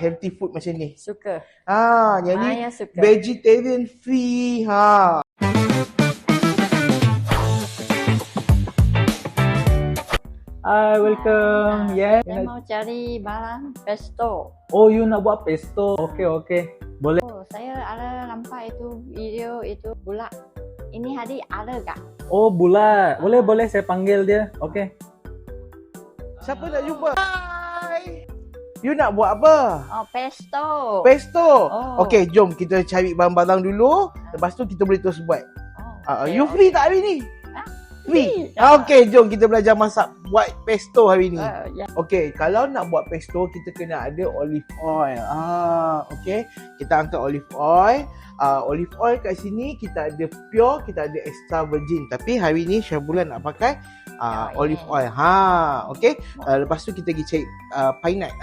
healthy food macam ni? Suka. Yang ni Maya suka. vegetarian free. Hi, welcome. Yes. Saya mau cari barang pesto. Oh, you nak buat pesto. Okey. Boleh. Oh, saya ada nampak itu video itu bulat. Ini hari ada kak? Oh, bulat. Boleh saya panggil dia. Okey. Siapa nak jumpa? Hai. You nak buat apa? Oh, pesto. Pesto. Oh. Okey, jom kita cari barang-barang dulu. Lepas tu kita boleh terus buat. Oh, You free tak hari ni? Free? Free. Okey, jom kita belajar masak buat pesto hari ni. Ya. Okey, kalau nak buat pesto kita kena ada olive oil. Okey, kita angkat olive oil. Olive oil kat sini kita ada pure, kita ada extra virgin. Tapi hari ni Chef Bulat nak pakai olive oil. Okey. Lepas tu kita pergi cari pine nut.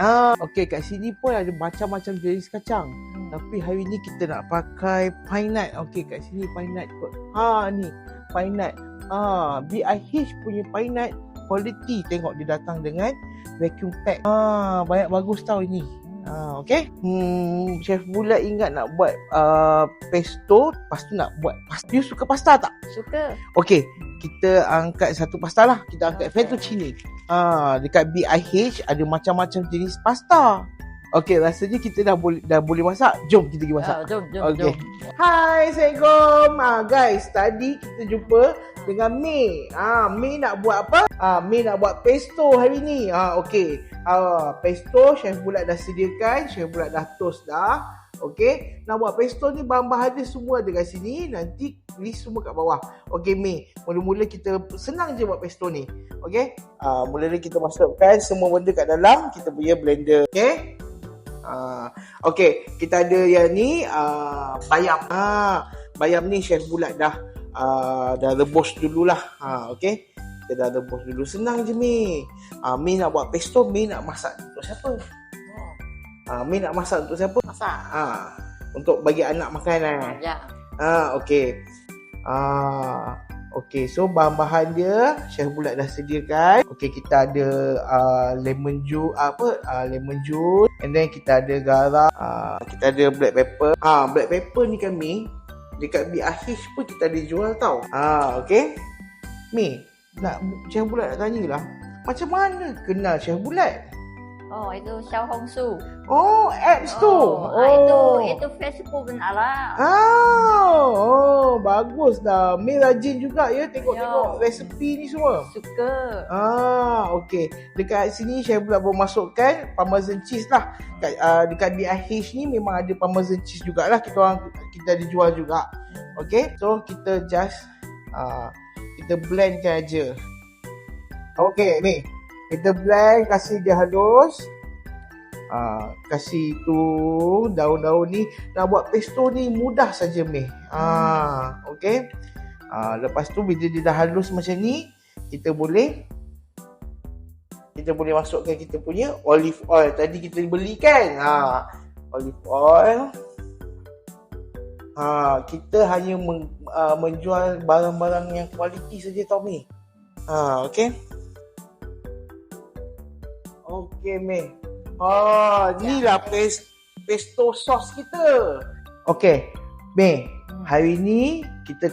Okey, kat sini pun ada macam-macam jenis kacang. Tapi hari ni kita nak pakai pine nut. Okey, kat sini pine nut kot. Ni pine nut. BIH punya pine nut quality. Tengok dia datang dengan vacuum pack. Banyak bagus tau ini. Okay. Chef Bulat ingat nak buat pesto. Lepas tu nak buat pasta. You suka pasta tak? Suka. Okay, kita angkat satu pasta lah. Kita angkat fettuccine. Dekat BIH ada macam-macam jenis pasta. Okay, rasanya kita dah boleh masak. Jom kita pergi masak. Jom. Okay. Hai, Assalamualaikum. Guys, tadi kita jumpa dengan May. May nak buat apa? May nak buat pesto hari ni. Okay. Pesto Chef Bulat dah sediakan. Chef Bulat dah toast dah. Okay. Nak buat pesto ni bahan-bahan dia semua ada kat sini. Nanti list semua kat bawah. Okay, May. Mula-mula kita senang je buat pesto ni. Okay. Mula-mula kita masukkan semua benda kat dalam kita punya blender. Okay. Okay, kita ada yang ni bayam. Bayam ni Chef Bulat dah rebus dululah. Okay, kita dah rebus dulu. Senang je May. May nak buat pesto. May nak masak untuk siapa? May nak masak untuk siapa? Masak. Untuk bagi anak makan Ya. Okay. Okay, so bahan-bahan dia Chef Bulat dah sediakan. Okay, kita ada lemon juice, lemon juice, and then kita ada garam, kita ada black pepper. Black pepper ni kami dekat BIH pun kita ada jual tau. Okay. May, Chef Bulat nak tanyalah, macam mana kenal Chef Bulat? Oh, itu Xiaohongshu. Oh, apps tu. Itu Facebook pun ada. Bagus dah. May rajin juga ya tengok-tengok resepi ni semua. Suka. Okey. Dekat sini Chef Bulat boleh masukkan parmesan cheese lah. Dekat BIH ni memang ada parmesan cheese jugalah. Kita ada jual juga. Okey. So kita just kita blendkan aja. Okey, May. Kita blend, kasih dia halus. Kasih tu daun-daun ni. Nak buat pesto ni mudah saja May. Okay. Lepas tu bila dia dah halus macam ni, kita boleh masukkan kita punya olive oil. Tadi kita beli kan. Olive oil. Kita hanya menjual barang-barang yang kualiti saja tau May. Okay. Okay, May. Ni lah pesto sauce kita. Okay, May. Hari ni kita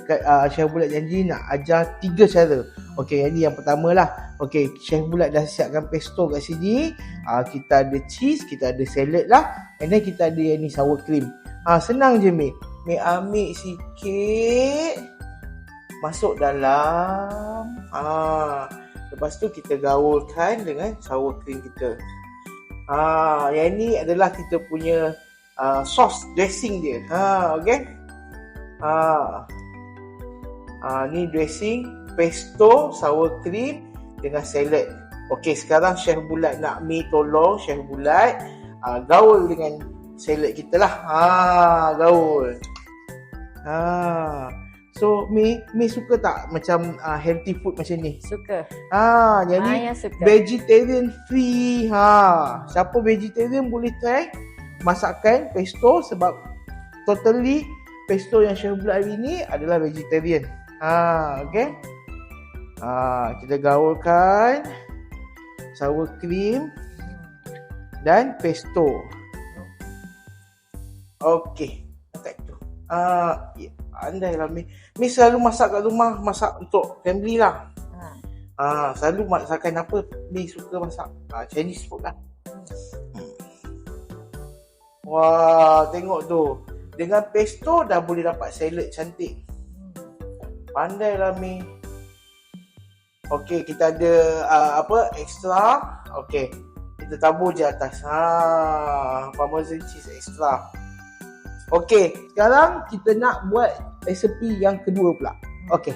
Chef Bulat janji nak ajar 3 cara. Okay, yang ni yang pertama lah. Okay, Chef Bulat dah siapkan pesto kat sini. Kita ada cheese, kita ada salad lah. And then kita ada yang ni sour cream. Senang je May. May ambil sikit. Masuk dalam. Lepas tu kita gaulkan dengan sour cream kita. Yang ni adalah kita punya sauce dressing dia. Okay. Ni dressing pesto, sour cream dengan salad. Okay, sekarang Chef Bulat nak May tolong Chef Bulat gaul dengan salad kita lah. Gaul. So May suka tak macam healthy food macam ni? Suka. Yang ni suka. Vegetarian free. Siapa vegetarian boleh try masakan pesto sebab totally pesto yang Chef Bulat hari ni adalah vegetarian. Okay. Kita gaulkan sour cream dan pesto. Okey. Angkat tu. Ya. Pandai lah Mi. Mi selalu masak kat rumah, masak untuk family lah. Selalu masakan apa Mi suka masak? Chinese food lah. Wah, tengok tu. Dengan pesto dah boleh dapat salad cantik. Pandai lah Mi. Okey, kita ada extra. Okey. Kita tabur je atas. Parmesan cheese extra. Okey, sekarang kita nak buat resepi yang kedua pula. Okey.